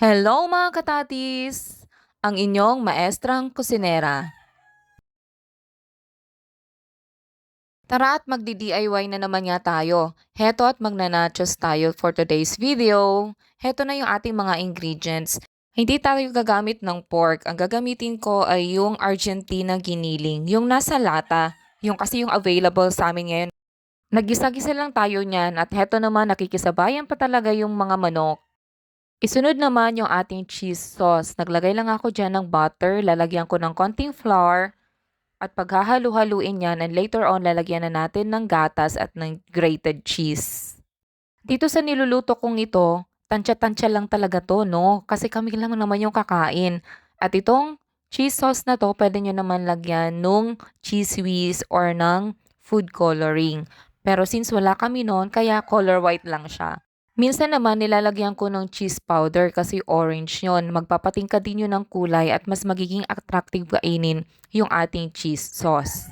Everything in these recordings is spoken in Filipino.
Hello mga katatis! Ang inyong maestrang kusinera. Tara at magdi-DIY na naman nga tayo. Heto at magnanachos tayo for today's video. Heto na yung ating mga ingredients. Hindi tayo gagamit ng pork. Ang gagamitin ko ay yung Argentina giniling. Yung nasa lata. Yung kasi yung available sa amin ngayon. Nagisa-gisa lang tayo niyan at heto naman nakikisabayan pa talaga yung mga manok. Isunod naman yung ating cheese sauce. Naglagay lang ako dyan ng butter, lalagyan ko ng konting flour, at paghahalu-haluin yan and later on lalagyan na natin ng gatas at ng grated cheese. Dito sa niluluto kong ito, tansya-tansya lang talaga to, no? Kasi kami lang naman yung kakain. At itong cheese sauce na to, pwede nyo naman lagyan nung cheese whiz or ng food coloring. Pero since wala kami noon, kaya color white lang siya. Minsan naman nilalagyan ko ng cheese powder kasi orange yon. Magpapatingkad din yun ng kulay at mas magiging attractive kainin yung ating cheese sauce.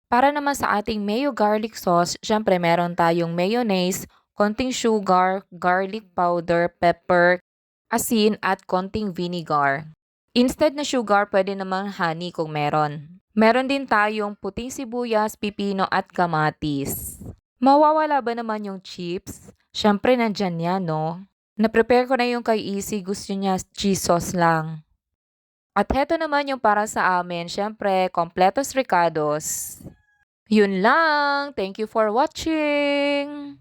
Para naman sa ating mayo garlic sauce, syempre meron tayong mayonnaise, konting sugar, garlic powder, pepper, asin at konting vinegar. Instead na sugar, pwede naman honey kung meron. Meron din tayong puting sibuyas, pipino at kamatis. Mawawala ba naman yung chips? Syempre nandyan yan, no? Na-prepare ko na yung kay Easy, gusto niya cheese sauce lang. At heto naman yung para sa amin, syempre, completos ricados. Yun lang. Thank you for watching.